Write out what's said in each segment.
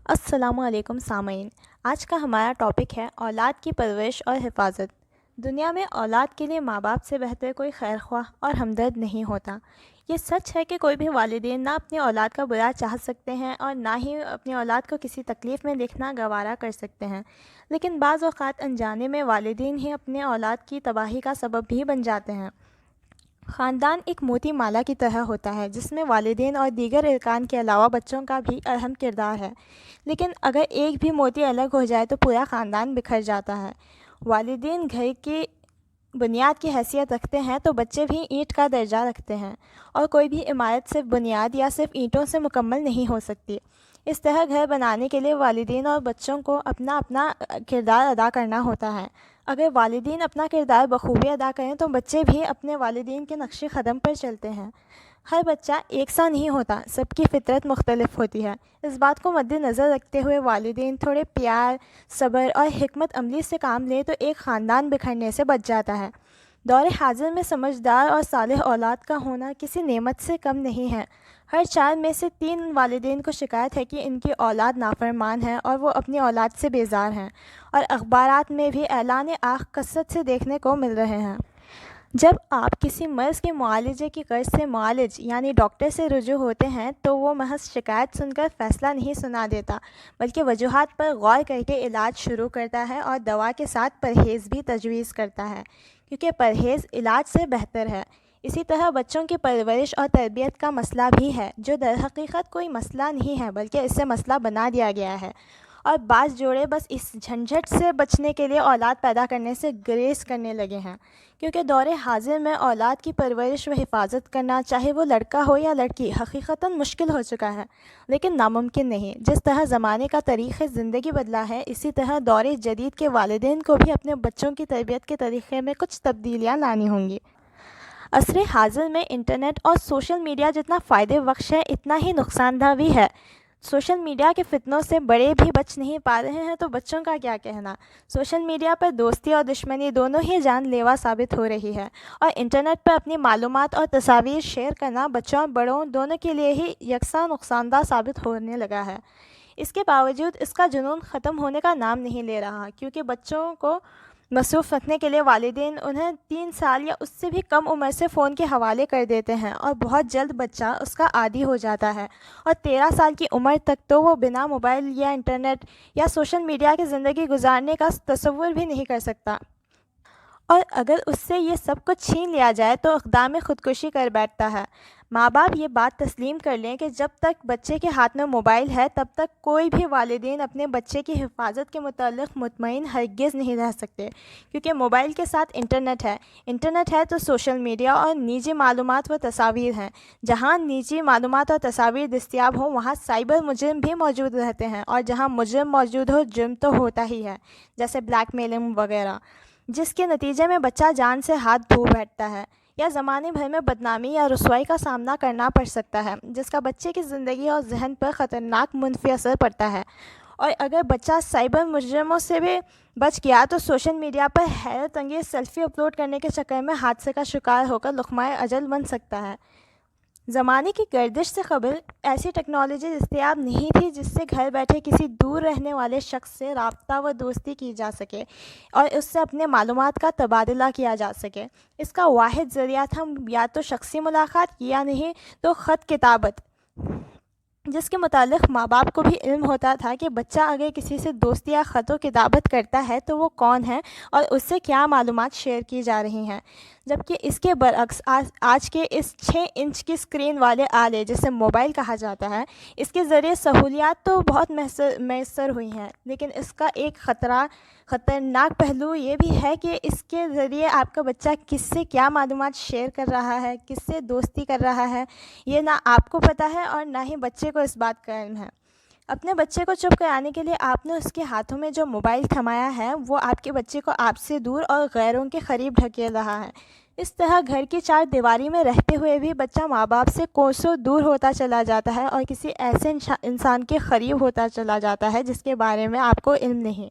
السلام علیکم سامعین، آج کا ہمارا ٹاپک ہے اولاد کی پرورش اور حفاظت۔ دنیا میں اولاد کے لیے ماں باپ سے بہتر کوئی خیر خواہ اور ہمدرد نہیں ہوتا۔ یہ سچ ہے کہ کوئی بھی والدین نہ اپنی اولاد کا برا چاہ سکتے ہیں اور نہ ہی اپنی اولاد کو کسی تکلیف میں دیکھنا گوارا کر سکتے ہیں، لیکن بعض اوقات انجانے میں والدین ہی اپنے اولاد کی تباہی کا سبب بھی بن جاتے ہیں۔ خاندان ایک موتی مالا کی طرح ہوتا ہے جس میں والدین اور دیگر ارکان کے علاوہ بچوں کا بھی اہم کردار ہے، لیکن اگر ایک بھی موتی الگ ہو جائے تو پورا خاندان بکھر جاتا ہے۔ والدین گھر کی بنیاد کی حیثیت رکھتے ہیں تو بچے بھی اینٹ کا درجہ رکھتے ہیں، اور کوئی بھی عمارت صرف بنیاد یا صرف اینٹوں سے مکمل نہیں ہو سکتی۔ اس طرح گھر بنانے کے لیے والدین اور بچوں کو اپنا اپنا کردار ادا کرنا ہوتا ہے۔ اگر والدین اپنا کردار بخوبی ادا کریں تو بچے بھی اپنے والدین کے نقش قدم پر چلتے ہیں۔ ہر بچہ ایک سا نہیں ہوتا، سب کی فطرت مختلف ہوتی ہے۔ اس بات کو مد نظر رکھتے ہوئے والدین تھوڑے پیار، صبر اور حکمت عملی سے کام لیں تو ایک خاندان بکھرنے سے بچ جاتا ہے۔ دور حاضر میں سمجھدار اور صالح اولاد کا ہونا کسی نعمت سے کم نہیں ہے۔ ہر 4 میں سے 3 والدین کو شکایت ہے کہ ان کی اولاد نافرمان ہے اور وہ اپنی اولاد سے بیزار ہیں، اور اخبارات میں بھی اعلان آنکھ کثرت سے دیکھنے کو مل رہے ہیں۔ جب آپ کسی مرض کے معالجے کی غرض سے معالج یعنی ڈاکٹر سے رجوع ہوتے ہیں تو وہ محض شکایت سن کر فیصلہ نہیں سنا دیتا، بلکہ وجوہات پر غور کر کے علاج شروع کرتا ہے اور دوا کے ساتھ پرہیز بھی تجویز کرتا ہے، کیونکہ پرہیز علاج سے بہتر ہے۔ اسی طرح بچوں کی پرورش اور تربیت کا مسئلہ بھی ہے، جو در حقیقت کوئی مسئلہ نہیں ہے بلکہ اسے مسئلہ بنا دیا گیا ہے، اور بعض جوڑے بس اس جھنجھٹ سے بچنے کے لیے اولاد پیدا کرنے سے گریز کرنے لگے ہیں، کیونکہ دور حاضر میں اولاد کی پرورش و حفاظت کرنا، چاہے وہ لڑکا ہو یا لڑکی، حقیقتاً مشکل ہو چکا ہے، لیکن ناممکن نہیں۔ جس طرح زمانے کا طریق زندگی بدلا ہے، اسی طرح دور جدید کے والدین کو بھی اپنے بچوں کی تربیت کے طریقے میں کچھ تبدیلیاں لانی ہوں گی۔ عصر حاضر میں انٹرنیٹ اور سوشل میڈیا جتنا فائدے بخش ہے اتنا ہی نقصان دہ بھی ہے۔ سوشل میڈیا کے فتنوں سے بڑے بھی بچ نہیں پا رہے ہیں تو بچوں کا کیا کہنا۔ سوشل میڈیا پر دوستی اور دشمنی دونوں ہی جان لیوا ثابت ہو رہی ہے، اور انٹرنیٹ پر اپنی معلومات اور تصاویر شیئر کرنا بچوں اور بڑوں دونوں کے لیے ہی یکساں نقصان دہ ثابت ہونے لگا ہے۔ اس کے باوجود اس کا جنون ختم ہونے کا نام نہیں لے رہا، کیونکہ بچوں کو مصروف رکھنے کے لیے والدین انہیں 3 سال یا اس سے بھی کم عمر سے فون کے حوالے کر دیتے ہیں، اور بہت جلد بچہ اس کا عادی ہو جاتا ہے، اور 13 سال کی عمر تک تو وہ بنا موبائل یا انٹرنیٹ یا سوشل میڈیا کی زندگی گزارنے کا تصور بھی نہیں کر سکتا، اور اگر اس سے یہ سب کچھ چھین لیا جائے تو اقدام خودکشی کر بیٹھتا ہے۔ ماں باپ یہ بات تسلیم کر لیں کہ جب تک بچے کے ہاتھ میں موبائل ہے تب تک کوئی بھی والدین اپنے بچے کی حفاظت کے متعلق مطمئن ہرگز نہیں رہ سکتے، کیونکہ موبائل کے ساتھ انٹرنیٹ ہے تو سوشل میڈیا اور نجی معلومات و تصاویر ہیں۔ جہاں نجی معلومات اور تصاویر دستیاب ہوں وہاں سائبر مجرم بھی موجود رہتے ہیں، اور جہاں مجرم موجود ہو جرم تو ہوتا ہی ہے، جیسے بلیک میلنگ وغیرہ، جس کے نتیجے میں بچہ جان سے ہاتھ دھو بیٹھتا ہے، یا زمانے بھر میں بدنامی یا رسوائی کا سامنا کرنا پڑ سکتا ہے، جس کا بچے کی زندگی اور ذہن پر خطرناک منفی اثر پڑتا ہے۔ اور اگر بچہ سائبر مجرموں سے بھی بچ گیا تو سوشل میڈیا پر حیرت انگیز سیلفی اپلوڈ کرنے کے چکر میں حادثے کا شکار ہو کر لقمہ اجل بن سکتا ہے۔ زمانے کی گردش سے قبل ایسی ٹیکنالوجی دستیاب نہیں تھی جس سے گھر بیٹھے کسی دور رہنے والے شخص سے رابطہ و دوستی کی جا سکے اور اس سے اپنے معلومات کا تبادلہ کیا جا سکے۔ اس کا واحد ذریعہ تھا یا تو شخصی ملاقات یا نہیں تو خط کتابت، جس کے متعلق ماں باپ کو بھی علم ہوتا تھا کہ بچہ اگر کسی سے دوستی یا خط و کتابت کرتا ہے تو وہ کون ہے اور اس سے کیا معلومات شیئر کی جا رہی ہیں، جبکہ اس کے برعکس آج کے اس 6 انچ کی اسکرین والے آلے جسے موبائل کہا جاتا ہے، اس کے ذریعے سہولیات تو بہت میسر ہوئی ہیں، لیکن اس کا ایک خطرناک پہلو یہ بھی ہے کہ اس کے ذریعے آپ کا بچہ کس سے کیا معلومات شیئر کر رہا ہے، کس سے دوستی کر رہا ہے، یہ نہ آپ کو پتہ ہے اور نہ ہی بچے کو اس بات کا علم ہے۔ اپنے بچے کو چپ کرانے کے لیے آپ نے اس کے ہاتھوں میں جو موبائل تھمایا ہے وہ آپ کے بچے کو آپ سے دور اور غیروں کے قریب ڈھکیل رہا ہے۔ اس طرح گھر کی 4 دیواری میں رہتے ہوئے بھی بچہ ماں باپ سے کوسوں دور ہوتا چلا جاتا ہے اور کسی ایسے انسان کے قریب ہوتا چلا جاتا ہے جس کے بارے میں آپ کو علم نہیں۔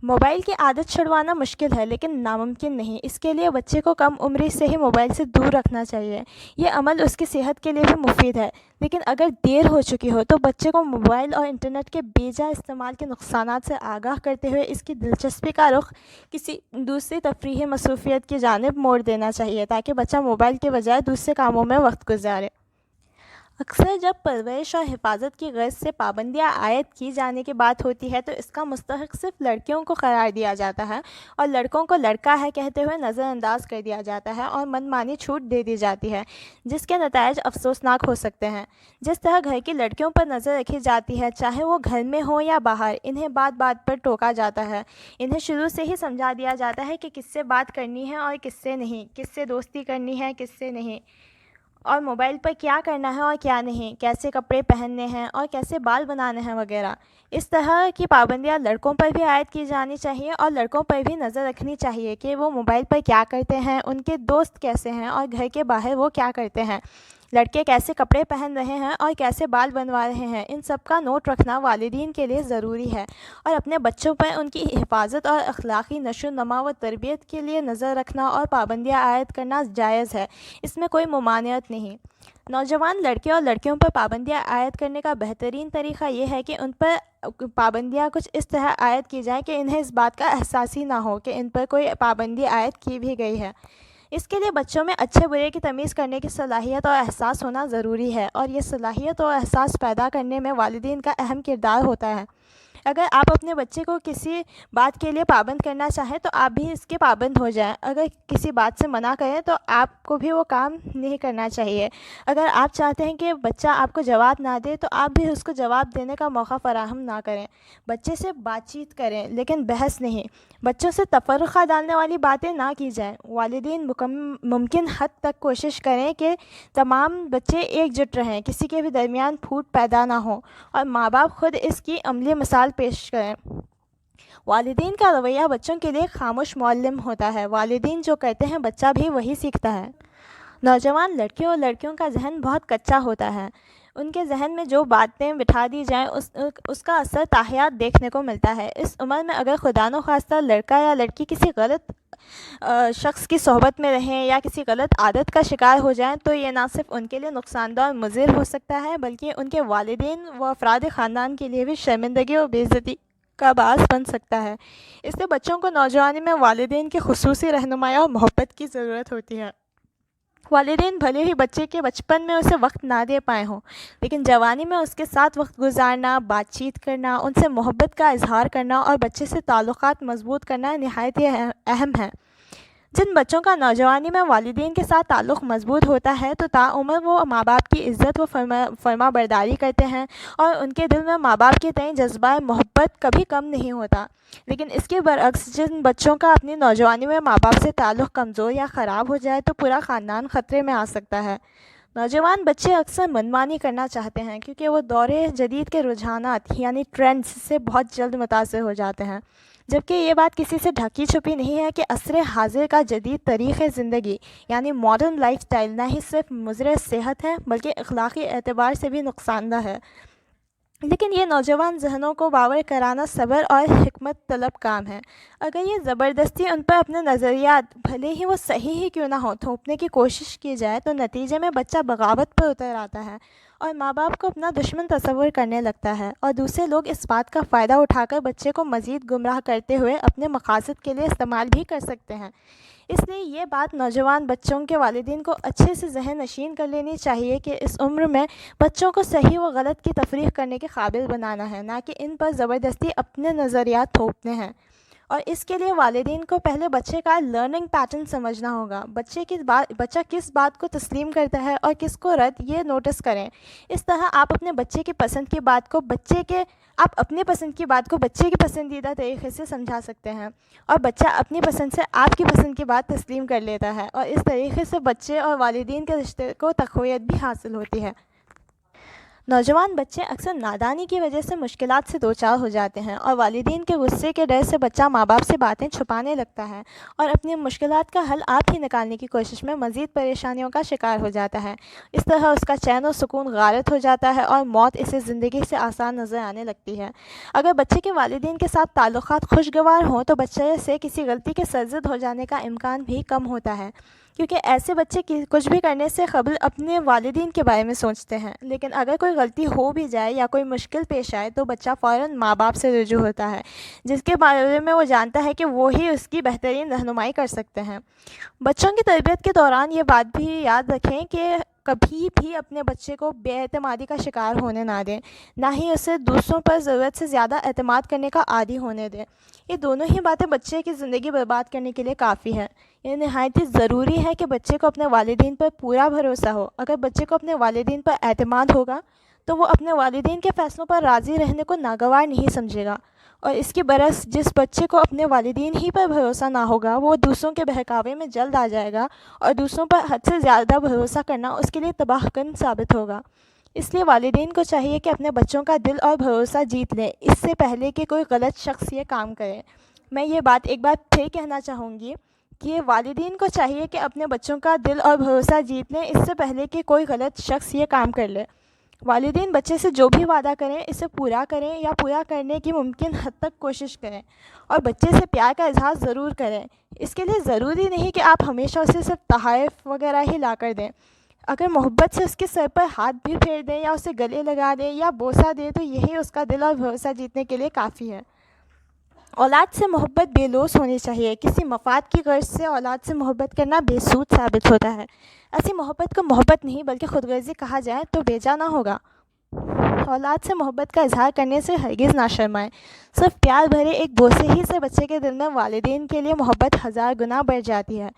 موبائل کی عادت چھڑوانا مشکل ہے لیکن ناممکن نہیں۔ اس کے لیے بچے کو کم عمری سے ہی موبائل سے دور رکھنا چاہیے۔ یہ عمل اس کی صحت کے لیے بھی مفید ہے، لیکن اگر دیر ہو چکی ہو تو بچے کو موبائل اور انٹرنیٹ کے بے جا استعمال کے نقصانات سے آگاہ کرتے ہوئے اس کی دلچسپی کا رخ کسی دوسری تفریحی مصروفیت کی جانب موڑ دینا چاہیے تاکہ بچہ موبائل کے بجائے دوسرے کاموں میں وقت گزارے۔ اکثر جب پرورش اور حفاظت کی غرض سے پابندیاں عائد کی جانے کی بات ہوتی ہے تو اس کا مستحق صرف لڑکیوں کو قرار دیا جاتا ہے اور لڑکوں کو لڑکا ہے کہتے ہوئے نظر انداز کر دیا جاتا ہے اور من مانی چھوٹ دے دی جاتی ہے، جس کے نتائج افسوسناک ہو سکتے ہیں۔ جس طرح گھر کی لڑکیوں پر نظر رکھی جاتی ہے، چاہے وہ گھر میں ہوں یا باہر، انہیں بات بات پر ٹوکا جاتا ہے، انہیں شروع سے ہی سمجھا دیا جاتا ہے کہ کس سے بات کرنی ہے اور کس سے نہیں، کس سے دوستی کرنی ہے کس سے نہیں، اور موبائل پر کیا کرنا ہے اور کیا نہیں، کیسے کپڑے پہننے ہیں اور کیسے بال بنانے ہیں وغیرہ۔ اس طرح کی پابندیاں لڑکوں پر بھی عائد کی جانی چاہیے اور لڑکوں پر بھی نظر رکھنی چاہیے کہ وہ موبائل پر کیا کرتے ہیں، ان کے دوست کیسے ہیں اور گھر کے باہر وہ کیا کرتے ہیں، لڑکے کیسے کپڑے پہن رہے ہیں اور کیسے بال بنوا رہے ہیں۔ ان سب کا نوٹ رکھنا والدین کے لیے ضروری ہے اور اپنے بچوں پر ان کی حفاظت اور اخلاقی نشو و نما و تربیت کے لیے نظر رکھنا اور پابندیاں عائد کرنا جائز ہے، اس میں کوئی ممانعت نہیں۔ نوجوان لڑکے اور لڑکیوں پر پابندیاں عائد کرنے کا بہترین طریقہ یہ ہے کہ ان پر پابندیاں کچھ اس طرح عائد کی جائیں کہ انہیں اس بات کا احساس ہی نہ ہو کہ ان پر کوئی پابندی عائد کی بھی گئی ہے۔ اس کے لیے بچوں میں اچھے برے کی تمیز کرنے کی صلاحیت اور احساس ہونا ضروری ہے، اور یہ صلاحیت اور احساس پیدا کرنے میں والدین کا اہم کردار ہوتا ہے۔ اگر آپ اپنے بچے کو کسی بات کے لیے پابند کرنا چاہیں تو آپ بھی اس کے پابند ہو جائیں، اگر کسی بات سے منع کریں تو آپ کو بھی وہ کام نہیں کرنا چاہیے۔ اگر آپ چاہتے ہیں کہ بچہ آپ کو جواب نہ دے تو آپ بھی اس کو جواب دینے کا موقع فراہم نہ کریں۔ بچے سے بات چیت کریں لیکن بحث نہیں۔ بچوں سے تفرقہ ڈالنے والی باتیں نہ کی جائیں۔ والدین ممکن حد تک کوشش کریں کہ تمام بچے ایک جٹ رہیں، کسی کے بھی درمیان پھوٹ پیدا نہ ہو، اور ماں باپ خود اس کی عملی مثال پیش کریں۔ والدین کا رویہ بچوں کے لیے خاموش معلم ہوتا ہے۔ والدین جو کرتے ہیں بچہ بھی وہی سیکھتا ہے۔ نوجوان لڑکے اور لڑکیوں کا ذہن بہت کچا ہوتا ہے۔ ان کے ذہن میں جو باتیں بٹھا دی جائیں اس کا اثر تاحیات دیکھنے کو ملتا ہے۔ اس عمر میں اگر خدا نخواستہ لڑکا یا لڑکی کسی غلط شخص کی صحبت میں رہیں یا کسی غلط عادت کا شکار ہو جائیں تو یہ نہ صرف ان کے لیے نقصان دہ اور مضر ہو سکتا ہے بلکہ ان کے والدین و افراد خاندان کے لیے بھی شرمندگی اور بے عزتی کا باعث بن سکتا ہے۔ اس لیے بچوں کو نوجوانی میں والدین کی خصوصی رہنمائی اور محبت کی ضرورت ہوتی ہے۔ والدین بھلے ہی بچے کے بچپن میں اسے وقت نہ دے پائے ہوں، لیکن جوانی میں اس کے ساتھ وقت گزارنا، بات چیت کرنا، ان سے محبت کا اظہار کرنا اور بچے سے تعلقات مضبوط کرنا نہایت ہی اہم ہے۔ جن بچوں کا نوجوانی میں والدین کے ساتھ تعلق مضبوط ہوتا ہے تو تاعمر وہ ماں باپ کی عزت و فرما برداری کرتے ہیں اور ان کے دل میں ماں باپ کے تئیں جذبہ محبت کبھی کم نہیں ہوتا۔ لیکن اس کے برعکس جن بچوں کا اپنی نوجوانی میں ماں باپ سے تعلق کمزور یا خراب ہو جائے تو پورا خاندان خطرے میں آ سکتا ہے۔ نوجوان بچے اکثر منمانی کرنا چاہتے ہیں کیونکہ وہ دور جدید کے رجحانات یعنی ٹرینڈز سے بہت جلد متاثر ہو جاتے ہیں، جبکہ یہ بات کسی سے ڈھکی چھپی نہیں ہے کہ عصر حاضر کا جدید طریقِ زندگی یعنی ماڈرن لائف سٹائل نہ ہی صرف مضر صحت ہے بلکہ اخلاقی اعتبار سے بھی نقصان دہ ہے۔ لیکن یہ نوجوان ذہنوں کو باور کرانا صبر اور حکمت طلب کام ہے۔ اگر یہ زبردستی ان پر اپنے نظریات بھلے ہی وہ صحیح ہی کیوں نہ ہو تھوپنے کی کوشش کی جائے تو نتیجے میں بچہ بغاوت پر اتر آتا ہے اور ماں باپ کو اپنا دشمن تصور کرنے لگتا ہے، اور دوسرے لوگ اس بات کا فائدہ اٹھا کر بچے کو مزید گمراہ کرتے ہوئے اپنے مقاصد کے لیے استعمال بھی کر سکتے ہیں۔ اس لیے یہ بات نوجوان بچوں کے والدین کو اچھے سے ذہن نشین کر لینی چاہیے کہ اس عمر میں بچوں کو صحیح و غلط کی تفریق کرنے کے قابل بنانا ہے، نہ کہ ان پر زبردستی اپنے نظریات تھوپنے ہیں۔ اور اس کے لیے والدین کو پہلے بچے کا لرننگ پیٹرن سمجھنا ہوگا۔ بچہ کس بات کو تسلیم کرتا ہے اور کس کو رد، یہ نوٹس کریں۔ اس طرح آپ اپنے بچے کی پسند کی بات کو بچے کی پسندیدہ طریقے سے سمجھا سکتے ہیں، اور بچہ اپنی پسند سے آپ کی پسند کی بات تسلیم کر لیتا ہے، اور اس طریقے سے بچے اور والدین کے رشتے کو تقویت بھی حاصل ہوتی ہے۔ نوجوان بچے اکثر نادانی کی وجہ سے مشکلات سے دوچار ہو جاتے ہیں اور والدین کے غصے کے ڈر سے بچہ ماں باپ سے باتیں چھپانے لگتا ہے اور اپنی مشکلات کا حل آپ ہی نکالنے کی کوشش میں مزید پریشانیوں کا شکار ہو جاتا ہے۔ اس طرح اس کا چین و سکون غارت ہو جاتا ہے اور موت اسے زندگی سے آسان نظر آنے لگتی ہے۔ اگر بچے کے والدین کے ساتھ تعلقات خوشگوار ہوں تو بچے سے کسی غلطی کے سرزد ہو جانے کا امکان بھی کم ہوتا ہے، کیونکہ ایسے بچے کچھ بھی کرنے سے قبل اپنے والدین کے بارے میں سوچتے ہیں۔ لیکن اگر کوئی غلطی ہو بھی جائے یا کوئی مشکل پیش آئے تو بچہ فوراً ماں باپ سے رجوع ہوتا ہے، جس کے بارے میں وہ جانتا ہے کہ وہی اس کی بہترین رہنمائی کر سکتے ہیں۔ بچوں کی تربیت کے دوران یہ بات بھی یاد رکھیں کہ کبھی بھی اپنے بچے کو بے اعتمادی کا شکار ہونے نہ دیں، نہ ہی اسے دوسروں پر ضرورت سے زیادہ اعتماد کرنے کا عادی ہونے دیں۔ یہ دونوں ہی باتیں بچے کی زندگی برباد کرنے کے لیے کافی ہے۔ یہ نہایت ہی ضروری ہے کہ بچے کو اپنے والدین پر پورا بھروسہ ہو۔ اگر بچے کو اپنے والدین پر اعتماد ہوگا تو وہ اپنے والدین کے فیصلوں پر راضی رہنے کو ناگوار نہیں سمجھے گا، اور اس کے برعکس جس بچے کو اپنے والدین ہی پر بھروسہ نہ ہوگا وہ دوسروں کے بہکاوے میں جلد آ جائے گا اور دوسروں پر حد سے زیادہ بھروسہ کرنا اس کے لیے تباہ کن ثابت ہوگا۔ اس لیے والدین کو چاہیے کہ اپنے بچوں کا دل اور بھروسہ جیت لیں اس سے پہلے کہ کوئی غلط شخص یہ کام کرے۔ میں یہ بات ایک بار پھر کہنا چاہوں گی کہ والدین کو چاہیے کہ اپنے بچوں کا دل اور بھروسہ جیت لیں اس سے پہلے کہ کوئی غلط شخص یہ کام کر لے۔ والدین بچے سے جو بھی وعدہ کریں اسے پورا کریں یا پورا کرنے کی ممکن حد تک کوشش کریں، اور بچے سے پیار کا اظہار ضرور کریں۔ اس کے لیے ضروری نہیں کہ آپ ہمیشہ اسے صرف تحائف وغیرہ ہی لا کر دیں۔ اگر محبت سے اس کے سر پر ہاتھ بھی پھیر دیں یا اسے گلے لگا دیں یا بوسہ دیں تو یہی اس کا دل اور بھروسہ جیتنے کے لیے کافی ہے۔ اولاد سے محبت بے لوث ہونی چاہیے۔ کسی مفاد کی غرض سے اولاد سے محبت کرنا بے سود ثابت ہوتا ہے۔ ایسی محبت کو محبت نہیں بلکہ خود غرضی کہا جائے تو بیجا نہ ہوگا۔ اولاد سے محبت کا اظہار کرنے سے ہرگز نہ شرمائیں۔ صرف پیار بھرے ایک بوسے ہی سے بچے کے دل میں والدین کے لیے محبت 1000 گنا بڑھ جاتی ہے۔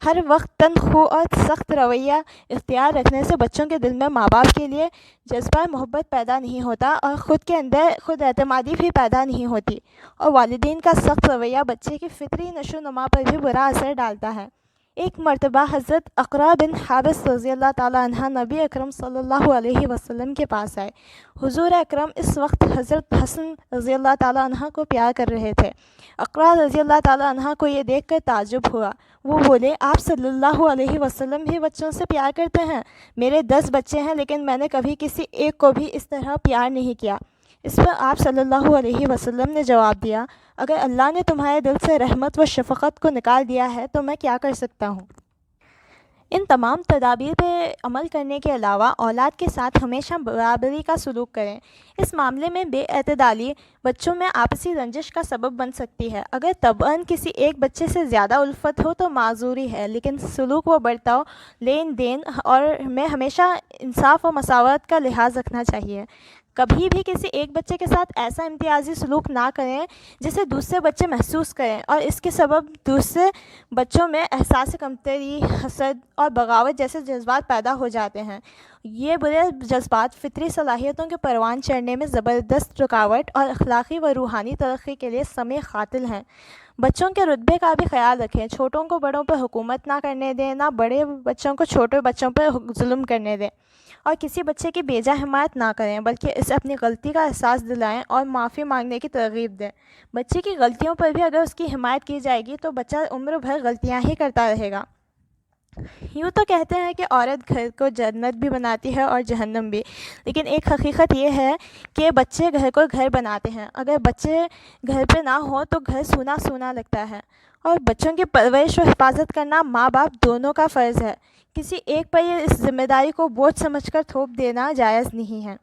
ہر وقت تند خو اور سخت رویہ اختیار رکھنے سے بچوں کے دل میں ماں باپ کے لیے جذبہ محبت پیدا نہیں ہوتا اور خود کے اندر خود اعتمادی بھی پیدا نہیں ہوتی، اور والدین کا سخت رویہ بچے کی فطری نشو و نما پر بھی برا اثر ڈالتا ہے۔ ایک مرتبہ حضرت اقرا بن حابس رضی اللہ تعالیٰ عنہ نبی اکرم صلی اللہ علیہ وسلم کے پاس آئے۔ حضور اکرم اس وقت حضرت حسن رضی اللہ تعالیٰ عنہ کو پیار کر رہے تھے۔ اقرا رضی اللہ تعالیٰ عنہ کو یہ دیکھ کر تعجب ہوا۔ وہ بولے، آپ صلی اللہ علیہ وسلم بھی بچوں سے پیار کرتے ہیں؟ میرے 10 بچے ہیں لیکن میں نے کبھی کسی ایک کو بھی اس طرح پیار نہیں کیا۔ اس پر آپ صلی اللہ علیہ وسلم نے جواب دیا، اگر اللہ نے تمہارے دل سے رحمت و شفقت کو نکال دیا ہے تو میں کیا کر سکتا ہوں؟ ان تمام تدابیر پہ عمل کرنے کے علاوہ اولاد کے ساتھ ہمیشہ برابری کا سلوک کریں۔ اس معاملے میں بے اعتدالی بچوں میں آپسی رنجش کا سبب بن سکتی ہے۔ اگر طبعاً کسی ایک بچے سے زیادہ الفت ہو تو معذوری ہے، لیکن سلوک و برتاؤ، لین دین اور میں ہمیشہ انصاف و مساوات کا لحاظ رکھنا چاہیے۔ کبھی بھی کسی ایک بچے کے ساتھ ایسا امتیازی سلوک نہ کریں جسے دوسرے بچے محسوس کریں اور اس کے سبب دوسرے بچوں میں احساس کمتری، حسد اور بغاوت جیسے جذبات پیدا ہو جاتے ہیں۔ یہ برے جذبات فطری صلاحیتوں کے پروان چڑھنے میں زبردست رکاوٹ اور اخلاقی و روحانی ترقی کے لیے سمِ قاتل ہیں۔ بچوں کے رتبے کا بھی خیال رکھیں۔ چھوٹوں کو بڑوں پر حکومت نہ کرنے دیں، نہ بڑے بچوں کو چھوٹے بچوں پر ظلم کرنے دیں، اور کسی بچے کی بیجا حمایت نہ کریں بلکہ اسے اپنی غلطی کا احساس دلائیں اور معافی مانگنے کی ترغیب دیں۔ بچے کی غلطیوں پر بھی اگر اس کی حمایت کی جائے گی تو بچہ عمر بھر غلطیاں ہی کرتا رہے گا۔ یوں تو کہتے ہیں کہ عورت گھر کو جنت بھی بناتی ہے اور جہنم بھی، لیکن ایک حقیقت یہ ہے کہ بچے گھر کو گھر بناتے ہیں۔ اگر بچے گھر پہ نہ ہوں تو گھر سونا سونا لگتا ہے، اور بچوں کی پرورش و حفاظت کرنا ماں باپ دونوں کا فرض ہے۔ کسی ایک پر یہ اس ذمہ داری کو بوجھ سمجھ کر تھوپ دینا جائز نہیں ہے۔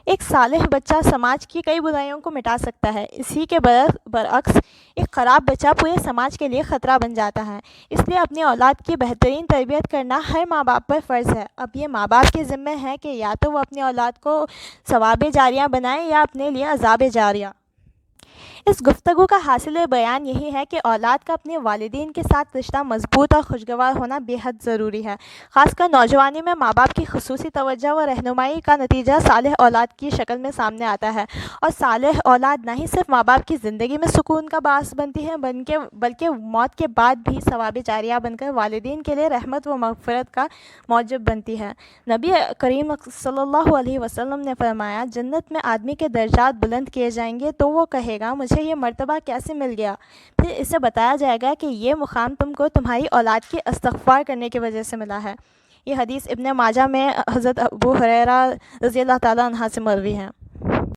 ایک صالح بچہ سماج کی کئی برائیوں کو مٹا سکتا ہے، اسی کے برعکس ایک خراب بچہ پورے سماج کے لیے خطرہ بن جاتا ہے۔ اس لیے اپنی اولاد کی بہترین تربیت کرنا ہر ماں باپ پر فرض ہے۔ اب یہ ماں باپ کے ذمہ ہے کہ یا تو وہ اپنی اولاد کو ثواب جاریہ بنائیں یا اپنے لیے عذاب جاریہ۔ اس گفتگو کا حاصل بیان یہی ہے کہ اولاد کا اپنے والدین کے ساتھ رشتہ مضبوط اور خوشگوار ہونا بے حد ضروری ہے۔ خاص کر نوجوانی میں ماں باپ کی خصوصی توجہ و رہنمائی کا نتیجہ صالح اولاد کی شکل میں سامنے آتا ہے، اور صالح اولاد نہ ہی صرف ماں باپ کی زندگی میں سکون کا باعث بنتی ہے بلکہ موت کے بعد بھی ثواب جاریہ بن کر والدین کے لیے رحمت و مغفرت کا موجب بنتی ہے۔ نبی کریم صلی اللہ علیہ وسلم نے فرمایا، جنت میں آدمی کے درجات بلند کیے جائیں گے تو وہ کہے گا مجھے یہ مرتبہ کیسے مل گیا؟ پھر اسے بتایا جائے گا کہ یہ مقام تم کو تمہاری اولاد کی استغفار کرنے کی وجہ سے ملا ہے۔ یہ حدیث ابن ماجہ میں حضرت ابو ہریرہ رضی اللہ تعالیٰ عنہ سے مروی ہے۔